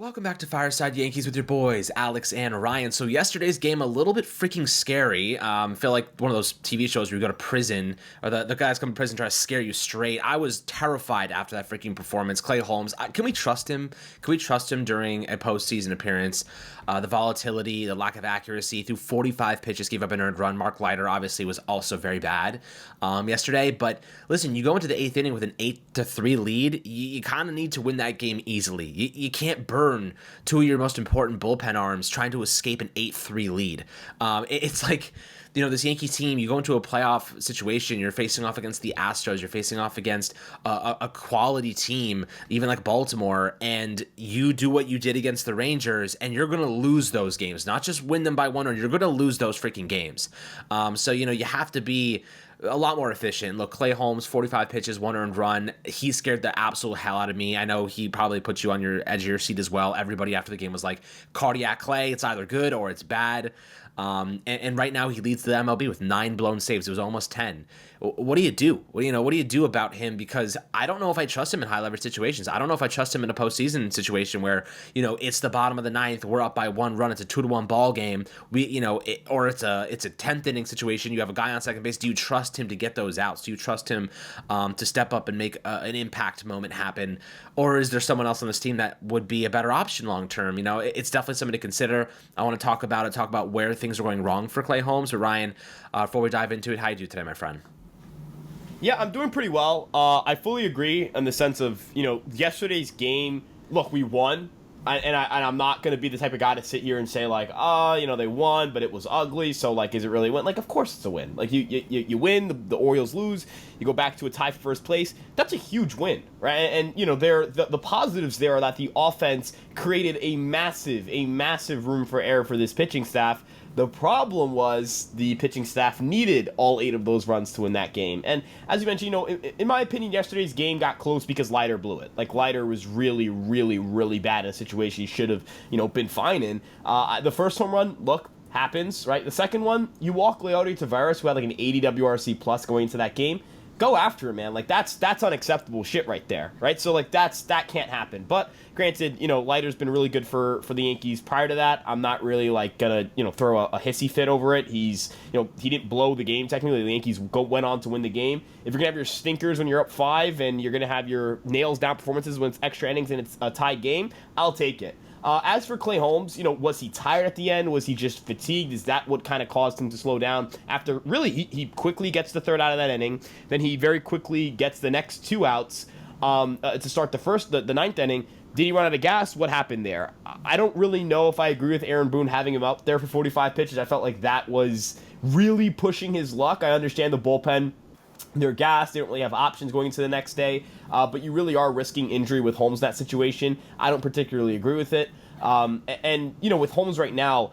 Welcome back to Fireside Yankees with your boys, Alex and Ryan. So yesterday's game, a little bit freaking scary. Feel like one of those TV shows where you go to prison, or the guys come to prison try to scare you straight. I was terrified after that freaking performance. Clay Holmes, can we trust him? Can we trust him during a postseason appearance? The volatility, the lack of accuracy, threw 45 pitches, gave up an earned run. Mark Leiter obviously was also very bad yesterday. But listen, you go into the eighth inning with an 8-3 lead, you kind of need to win that game easily. You can't burn two of your most important bullpen arms trying to escape an 8-3 lead. It's like, this Yankees team, you go into a playoff situation, you're facing off against the Astros, you're facing off against a quality team, even like Baltimore, and you do what you did against the Rangers, and you're going to lose those games, not just win them by one run, you're going to lose those freaking games. So you have to be a lot more efficient. Look, Clay Holmes, 45 pitches, one earned run. He scared the absolute hell out of me. I know he probably put you on your edge of your seat as well. Everybody after the game was like, cardiac Clay, it's either good or it's bad. And right now he leads the MLB with 9 blown saves. It was almost 10. What do you do? What do you do about him? Because I don't know if I trust him in high leverage situations. I don't know if I trust him in a postseason situation where, it's the bottom of the ninth, we're up by 1 run, it's a 2-1 ball game. Or it's a 10th inning situation. You have a guy on second base. Do you trust him to get those outs? Do you trust him to step up and make an impact moment happen? Or is there someone else on this team that would be a better option long term? It's definitely something to consider. I want to talk about where things are going wrong for Clay Holmes. But Ryan, before we dive into it, how you do today, my friend? Yeah, I'm doing pretty well. I fully agree in the sense of, yesterday's game, look, we won. I'm not going to be the type of guy to sit here and say, like, they won, but it was ugly, so, like, is it really a win? Like, of course it's a win. Like, you win, the Orioles lose, you go back to a tie for first place. That's a huge win, right? And the positives there are that the offense created a massive room for error for this pitching staff. The problem was the pitching staff needed all 8 of those runs to win that game. And as you mentioned, in my opinion, yesterday's game got close because Leiter blew it. Like, Leiter was really bad in a situation he should have, been fine in. The first home run, look, happens, right? The second one, you walk Leody Taveras, who had like an 80 WRC plus going into that game. Go after him, man. Like, that's unacceptable shit right there, right? So, like, that can't happen. But granted, Leiter's been really good for the Yankees prior to that. I'm not really, like, gonna, throw a hissy fit over it. He didn't blow the game. Technically, the Yankees went on to win the game. If you're gonna have your stinkers when you're up 5 and you're gonna have your nails down performances when it's extra innings and it's a tied game, I'll take it. As for Clay Holmes, was he tired at the end? Was he just fatigued? Is that what kind of caused him to slow down? After, really, he quickly gets the third out of that inning. Then he very quickly gets the next 2 outs to start the ninth inning. Did he run out of gas? What happened there? I don't really know if I agree with Aaron Boone having him up there for 45 pitches. I felt like that was really pushing his luck. I understand the bullpen. They're gassed. They don't really have options going into the next day. But you really are risking injury with Holmes in that situation. I don't particularly agree with it. And with Holmes right now,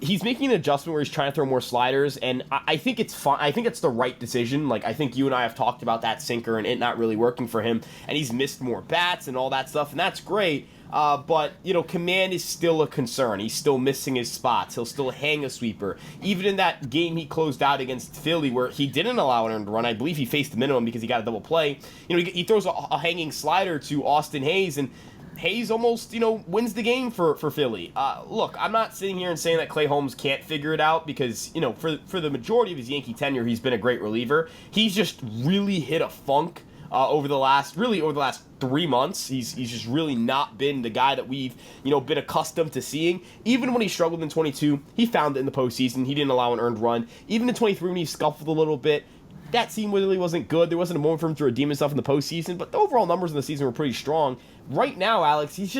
he's making an adjustment where he's trying to throw more sliders, and I think it's fine. I think it's the right decision. Like, I think you and I have talked about that sinker and it not really working for him, and he's missed more bats and all that stuff, and that's great. But, command is still a concern. He's still missing his spots. He'll still hang a sweeper. Even in that game he closed out against Philly where he didn't allow an earned run, I believe he faced the minimum because he got a double play. He throws a hanging slider to Austin Hayes, and Hayes almost, wins the game for Philly. Look, I'm not sitting here and saying that Clay Holmes can't figure it out because, for the majority of his Yankee tenure, he's been a great reliever. He's just really hit a funk over the last 3 months. He's just really not been the guy that we've, been accustomed to seeing. Even when he struggled in 22, he found it in the postseason. He didn't allow an earned run. Even in 23 when he scuffled a little bit, that team really wasn't good. There wasn't a moment for him to redeem himself in the postseason, but the overall numbers in the season were pretty strong. Right now, Alex, he's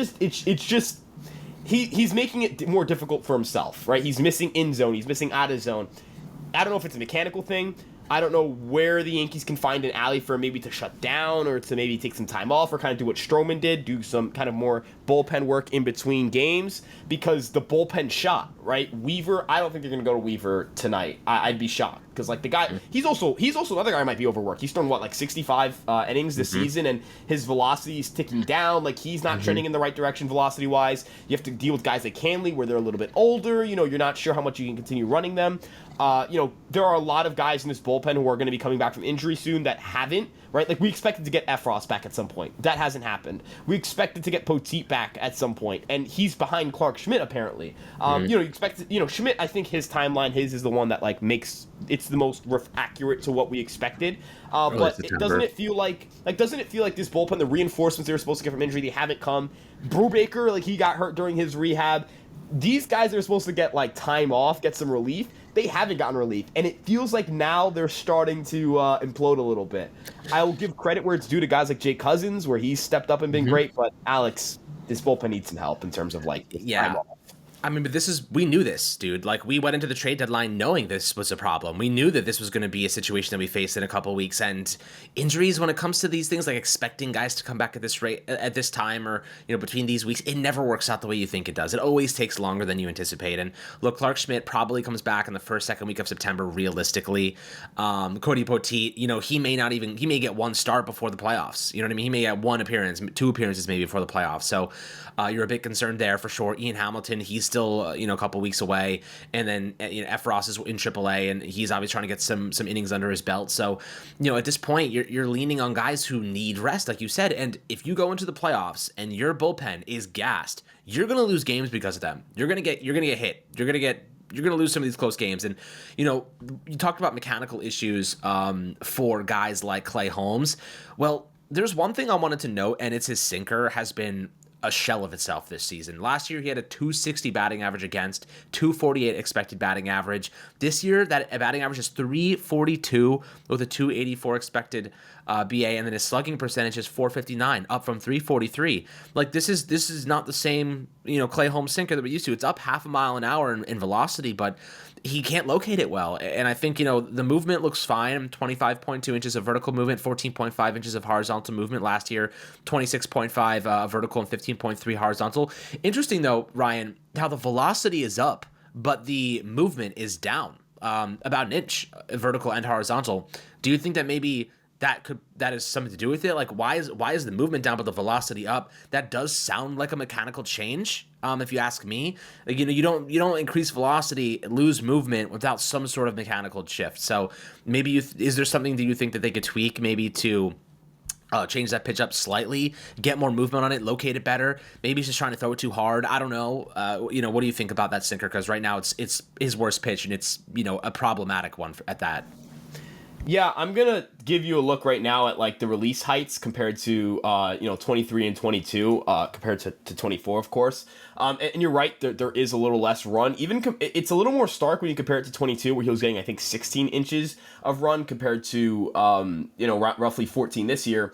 making it more difficult for himself, right? He's missing in zone. He's missing out of zone. I don't know if it's a mechanical thing. I don't know where the Yankees can find an alley for him maybe to shut down or to maybe take some time off or kind of do what Stroman did, do some kind of more bullpen work in between games because the bullpen shot, right? Weaver, I don't think they're going to go to Weaver tonight. I'd be shocked because, like, the guy, he's also another guy who might be overworked. He's thrown, 65 innings this season, and his velocity is ticking down. Like, he's not trending in the right direction velocity-wise. You have to deal with guys like Canley where they're a little bit older. You're not sure how much you can continue running them. There are a lot of guys in this bullpen who are going to be coming back from injury soon that haven't right? Like, we expected to get Efros back at some point. That hasn't happened. We expected to get Poteet back at some point, and he's behind Clark Schmidt, apparently. You expect, Schmidt, I think his timeline, is the one that, like, makes it's the most accurate to what we expected. But doesn't it feel like this bullpen, the reinforcements they were supposed to get from injury, they haven't come. Brubaker, like, he got hurt during his rehab. These guys are supposed to get, like, time off, get some relief. They haven't gotten relief, and it feels like now they're starting to implode a little bit. I will give credit where it's due to guys like Jay Cousins, where he's stepped up and been great, but Alex, this bullpen needs some help in terms of, like, time off. I mean, but we knew this, dude. Like, we went into the trade deadline knowing this was a problem. We knew that this was going to be a situation that we faced in a couple of weeks. And injuries, when it comes to these things, like expecting guys to come back at this rate, at this time, or, between these weeks, it never works out the way you think it does. It always takes longer than you anticipate. And look, Clark Schmidt probably comes back in the second week of September, realistically. Cody Poteet, he may get one start before the playoffs. You know what I mean? He may get one appearance, two appearances maybe before the playoffs. So you're a bit concerned there for sure. Ian Hamilton, he's still a couple weeks away, and then Efros is in AAA, and he's obviously trying to get some innings under his belt. So at this point you're leaning on guys who need rest, like you said. And if you go into the playoffs and your bullpen is gassed, you're gonna lose games because of them. You're gonna get hit. You're gonna lose some of these close games. And you talked about mechanical issues for guys like Clay Holmes. Well, there's one thing I wanted to note, and it's his sinker has been a shell of itself this season. Last year, he had a 260 batting average against, 248 expected batting average. This year, that batting average is 342 with a 284 expected BA, and then his slugging percentage is 459, up from 343. Like, this is not the same, Clay Holmes sinker that we used to. It's up half a mile an hour in velocity, but he can't locate it well. And I think, the movement looks fine. 25.2 inches of vertical movement, 14.5 inches of horizontal movement last year, 26.5 vertical and 15.3 horizontal. Interesting, though, Ryan, how the velocity is up, but the movement is down about an inch, vertical and horizontal. Do you think that maybe that is something to do with it? Like, why is the movement down but the velocity up? That does sound like a mechanical change, if you ask me. Like, you don't increase velocity, lose movement without some sort of mechanical shift. So maybe is there something that you think that they could tweak, maybe to change that pitch up slightly, get more movement on it, locate it better? Maybe he's just trying to throw it too hard. I don't know. What do you think about that sinker? Because right now it's his worst pitch, and it's a problematic one at that. Yeah, I'm gonna give you a look right now at, like, the release heights compared to 23 and 22 compared to 24, of course. And you're right, there is a little less run. It's a little more stark when you compare it to 22, where he was getting, I think, 16 inches of run compared to roughly 14 this year.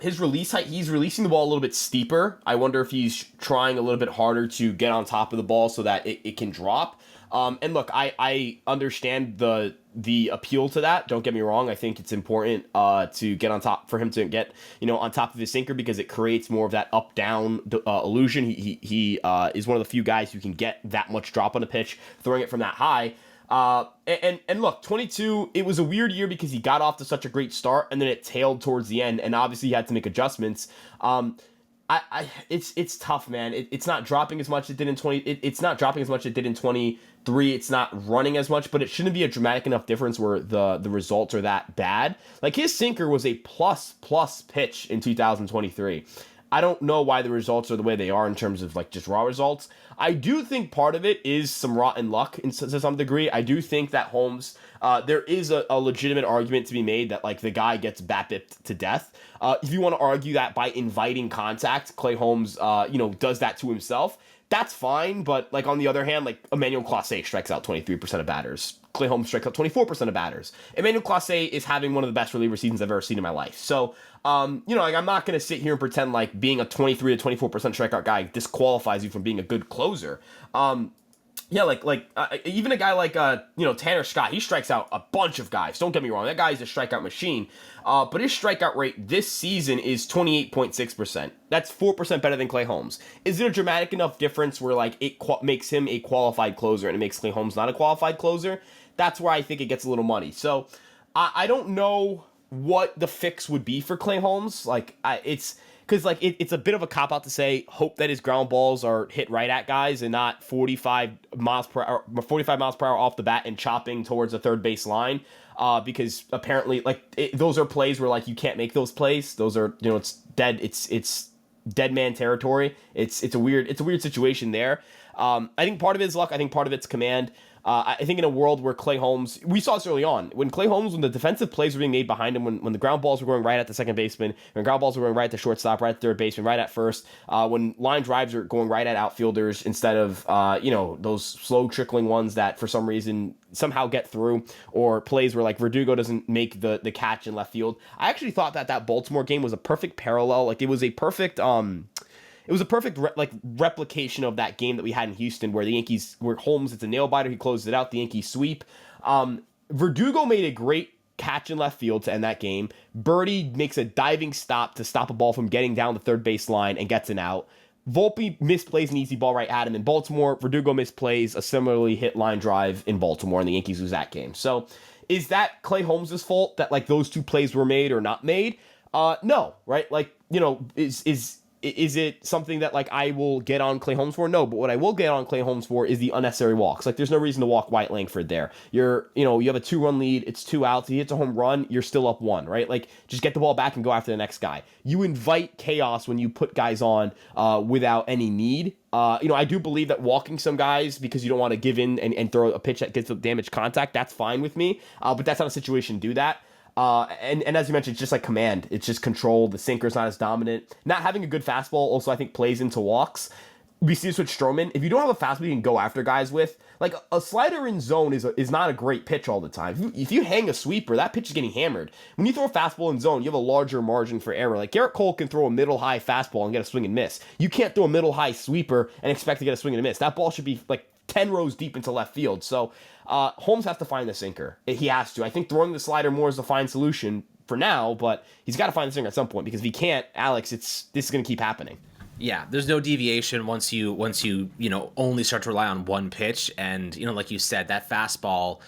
His release height, he's releasing the ball a little bit steeper. I wonder if he's trying a little bit harder to get on top of the ball so that it can drop. And look, I understand the appeal to that. Don't get me wrong. I think it's important to get on top, for him to get on top of his sinker, because it creates more of that up down illusion. He is one of the few guys who can get that much drop on a pitch, throwing it from that high. And look, 22, it was a weird year because he got off to such a great start, and then it tailed towards the end, and obviously he had to make adjustments. It's tough, man. It's not dropping as much as it did in 20. It's not dropping as much as it did in 23. It's not running as much, but it shouldn't be a dramatic enough difference where the results are that bad. Like, his sinker was a plus pitch in 2023. I don't know why the results are the way they are in terms of, like, just raw results. I do think part of it is some rotten luck to some degree. I do think that Holmes, there is a legitimate argument to be made that, like, the guy gets BABIP'd to death. If you want to argue that by inviting contact, Clay Holmes, does that to himself, that's fine. But, like, on the other hand, like, Emmanuel Clase strikes out 23% of batters. Clay Holmes strikes out 24% of batters. Emmanuel Clase is having one of the best reliever seasons I've ever seen in my life. So, like, I'm not going to sit here and pretend like being a 23 to 24% strikeout guy disqualifies you from being a good closer. Even a guy like Tanner Scott, he strikes out a bunch of guys. Don't get me wrong, that guy's a strikeout machine. But his strikeout rate this season is 28.6%. That's 4% better than Clay Holmes. Is it a dramatic enough difference where, like, it makes him a qualified closer and it makes Clay Holmes not a qualified closer? That's where I think it gets a little muddy. So I don't know what the fix would be for Clay Holmes. Like, it's because like it's a bit of a cop out to say hope that his ground balls are hit right at guys and not 45 miles per hour off the bat and chopping towards the third base line. Because apparently, like those are plays where like you can't make those plays. Those are, you know, it's dead. It's dead man territory. It's a weird situation there. I think part of it is luck. I think part of it's command. I think in a world where Clay Holmes, we saw this early on, when the defensive plays were being made behind him, when the ground balls were going right at the second baseman, when ground balls were going right at the shortstop, right at third baseman, right at first, when line drives are going right at outfielders instead of, those slow trickling ones that for some reason somehow get through, or plays where like Verdugo doesn't make the catch in left field. I actually thought that Baltimore game was a perfect parallel. Like it was a perfect, replication of that game that we had in Houston where Holmes, it's a nail biter, he closes it out, the Yankees sweep. Verdugo made a great catch in left field to end that game. Birdie makes a diving stop to stop a ball from getting down the third base line and gets an out. Volpe misplays an easy ball right at him in Baltimore. Verdugo misplays a similarly hit line drive in Baltimore, and the Yankees lose that game. So is that Clay Holmes' fault that like those two plays were made or not made? No, right? Like, you know, is it something that like I will get on Clay Holmes for? No, but what I will get on Clay Holmes for is the unnecessary walks. Like there's no reason to walk White Langford there. You have a 2-run lead, it's 2 outs, he hits a home run, you're still up 1, right? Like just get the ball back and go after the next guy. You invite chaos when you put guys on without any need. I do believe that walking some guys because you don't want to give in and throw a pitch that gets damage contact, that's fine with me. But that's not a situation to do that. And as you mentioned, it's just like command. It's just control. The sinker's not as dominant. Not having a good fastball also, I think, plays into walks. We see this with Stroman. If you don't have a fastball you can go after guys with, like a slider in zone is not a great pitch all the time. If you hang a sweeper, that pitch is getting hammered. When you throw a fastball in zone, you have a larger margin for error. Like Garrett Cole can throw a middle-high fastball and get a swing and miss. You can't throw a middle-high sweeper and expect to get a swing and a miss. That ball should be like 10 rows deep into left field. So Holmes has to find the sinker. He has to. I think throwing the slider more is the fine solution for now, but he's got to find the sinker at some point, because if he can't, Alex, this is going to keep happening. Yeah, there's no deviation once you only start to rely on one pitch, and like you said, that fastball,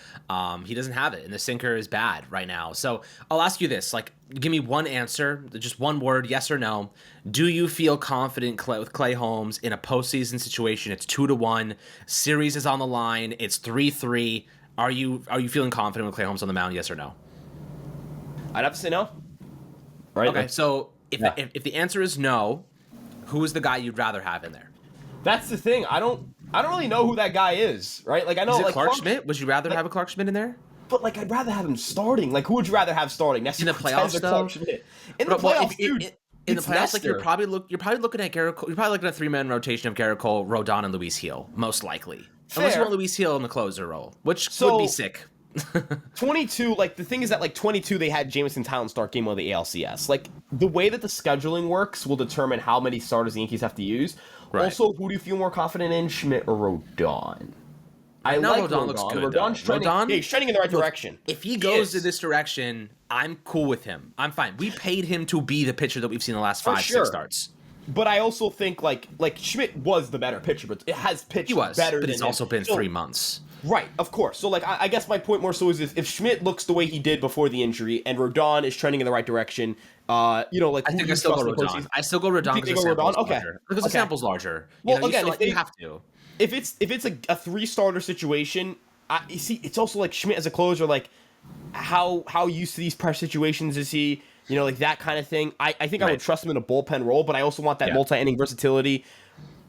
he doesn't have it, and the sinker is bad right now. So I'll ask you this: like, give me one answer, just one word, yes or no. Do you feel confident with Clay Holmes in a postseason situation? It's 2-1, series is on the line, it's 3-3. Are you feeling confident with Clay Holmes on the mound? Yes or no? I'd have to say no. Right. Okay, so if the answer is no, who is the guy you'd rather have in there? That's the thing. I don't really know who that guy is, right? Like I know, is it like Clark Schmidt? Would you rather have a Clark Schmidt in there? But like I'd rather have him starting. Like who would you rather have starting? In the playoffs, though. In the playoffs, dude. In the playoffs, like you're probably looking at Garrett Cole. You're probably looking at a 3-man rotation of Garrett Cole, Rodon, and Luis Gil, most likely. Fair. Unless you want Luis Gil in the closer role, which would be sick. 22, like the thing is that like 22 they had Jameson Towns start game 1 of the ALCS. Like the way that the scheduling works will determine how many starters the Yankees have to use. Right. Also, who do you feel more confident in, Schmidt or Rodon? I like Rodon. Looks good. Rodon's trending, he's trending in the right direction. If he goes in this direction, I'm cool with him. I'm fine. We paid him to be the pitcher that we've seen the last 5-6 starts. But I also think like Schmidt was the better pitcher, but it has pitched better. But it's also been 3 months. Right, of course. So, like, I guess my point more so is if Schmidt looks the way he did before the injury and Rodon is trending in the right direction, I think I still go Rodon. I still go Rodon because the sample's larger. Because the sample's larger. Well, again, you have to. If it's a 3-starter situation, you see, it's also like Schmidt as a closer, like, how used to these pressure situations is he? Like that kind of thing. I think I would trust him in a bullpen role, but I also want that multi-inning versatility.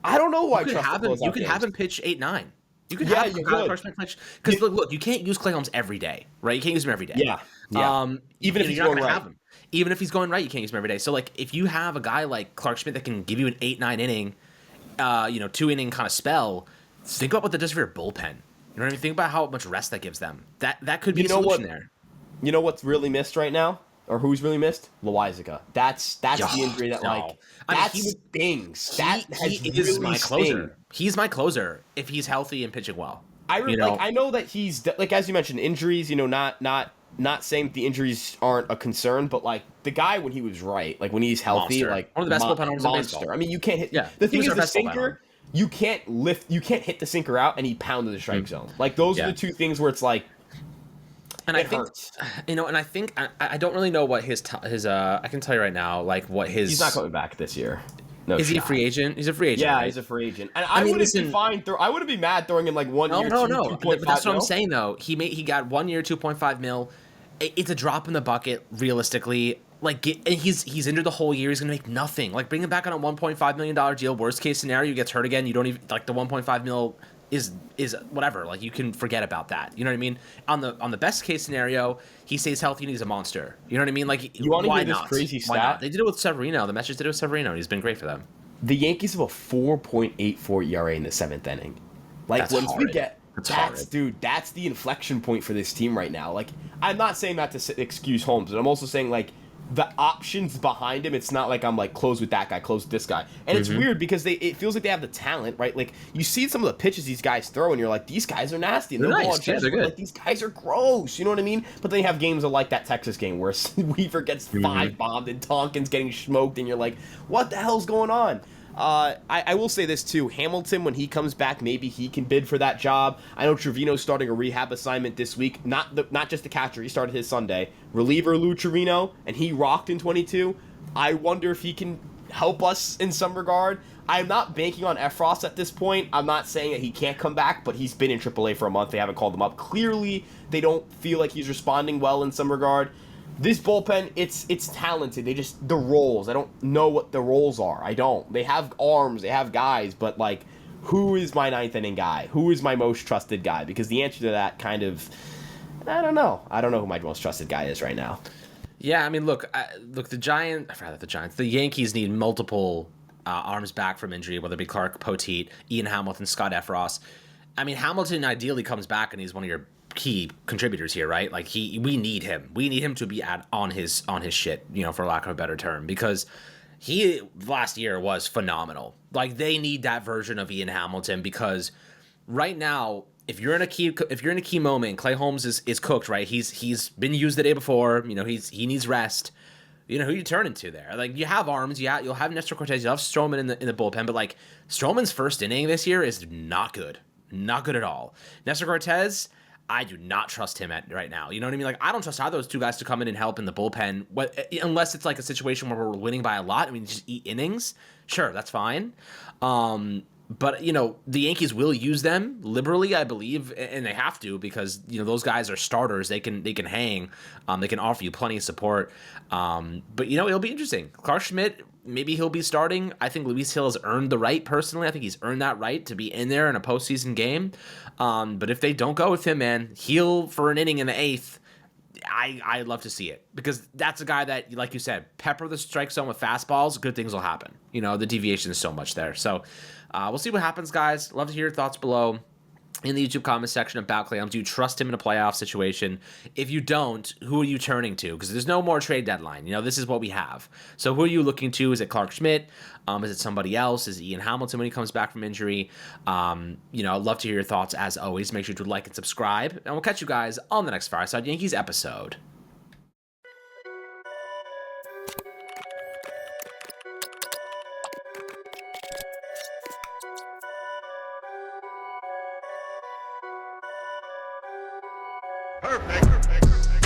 I don't know who I trust. You could have him pitch 8-9. You could have him pitch because look, you can't use Clay Holmes every day, right? You can't use him every day. Yeah. Even if he's going right. Even if he's going right, you can't use him every day. So like, if you have a guy like Clark Schmidt that can give you an 8-9 inning, 2-inning kind of spell, think about what that does for your bullpen. You know what I mean? Think about how much rest that gives them. That could be a solution there. You know what's really missed right now? Or who's really missed? Loizaga. That's the injury that stings. He is my closer. He's my closer if he's healthy and pitching well. I know that he's like, as you mentioned, injuries. Not saying that the injuries aren't a concern, but like the guy when he was right, like when he's healthy, monster. like one of the best bullpen owners in baseball. I mean, you can't hit. Yeah, the thing is the sinker. You can't hit the sinker out, and he pounded the strike zone. Like those are the two things where it's like. And I It think, hurts. and I think I don't really know what his I can tell you right now, like what his. He's not coming back this year. No Is he a shot. free agent? He's a free agent, Yeah, right? he's a free agent, and I I mean, wouldn't be listen. fine. I wouldn't be mad throwing in like 1 No, year, no, two no. point That's five what I'm mil. saying though. He got 1 year, 2.5 mil. It's a drop in the bucket, realistically. Like, and he's injured the whole year. He's gonna make nothing. Like, bring him back on a $1.5 million deal. Worst case scenario, he gets hurt again. You don't even like the 1.5 mil is whatever. Like, you can forget about that. You know what I mean? On the best case scenario, he stays healthy and he's a monster. You know what I mean? Like, You want to why hear this not? crazy Why not? stat? They did it with Severino. The Mets just did it with Severino. And he's been great for them. The Yankees have a 4.84 ERA in the 7th inning. Like That's once we horrid. get That's that's horrid. dude, that's the inflection point for this team right now. Like I'm not saying that to excuse Holmes, but I'm also saying like the options behind him. It's not like I'm like close with that guy, close with this guy, and it's weird because it feels like they have the talent, right? Like you see some of the pitches these guys throw, and you're like, these guys are nasty, and They're they're nice. all Yeah, gestures, they're good. like these guys are gross. You know what I mean? But then you have games like that Texas game where Weaver gets 5 bombed and Tonkin's getting smoked, and you're like, what the hell's going on? I will say this too. Hamilton, when he comes back, maybe he can bid for that job. I know Trevino's starting a rehab assignment this week. Not just the catcher. He started his Sunday. Reliever Lou Trevino, and he rocked in 22. I wonder if he can help us in some regard. I'm not banking on Efros at this point. I'm not saying that he can't come back, but he's been in AAA for a month. They haven't called him up. Clearly, they don't feel like he's responding well in some regard. This bullpen, it's talented. The roles. I don't know what the roles are. I don't. They have arms, they have guys, but like, who is my 9th inning guy? Who is my most trusted guy? Because the answer to that kind of, I don't know. I don't know who my most trusted guy is right now. Yeah, I mean, look, the Yankees need multiple arms back from injury, whether it be Clark, Poteet, Ian Hamilton, Scott Efros. I mean, Hamilton ideally comes back and he's one of your key contributors here, right? Like we need him. We need him to be on his shit, for lack of a better term, because he last year was phenomenal. Like they need that version of Ian Hamilton because right now, if you're in a key moment, Clay Holmes is cooked, right? He's been used the day before. He needs rest. Who you turn into there? Like you have arms, yeah. You'll have Nestor Cortez, you'll have Stroman in the bullpen, but like Stroman's first inning this year is not good at all. Nestor Cortez, I do not trust him right now. You know what I mean? Like, I don't trust either of those two guys to come in and help in the bullpen, unless it's like a situation where we're winning by a lot. I mean, just eat innings. Sure, that's fine. But, the Yankees will use them liberally, I believe, and they have to because, those guys are starters. They can hang. They can offer you plenty of support. But, it'll be interesting. Clark Schmidt, maybe he'll be starting. I think Luis Hill has earned the right, personally. I think he's earned that right to be in there in a postseason game. But if they don't go with him, man, Hill for an inning in the 8th, I'd love to see it because that's a guy that, like you said, pepper the strike zone with fastballs, good things will happen. The deviation is so much there. So we'll see what happens, guys. Love to hear your thoughts below in the YouTube comment section about Clay Holmes. Do you trust him in a playoff situation? If you don't, who are you turning to? Because there's no more trade deadline. This is what we have. So who are you looking to? Is it Clark Schmidt? Is it somebody else? Is it Ian Hamilton when he comes back from injury? I'd love to hear your thoughts as always. Make sure to like and subscribe. And we'll catch you guys on the next Fireside Yankees episode. Perfect.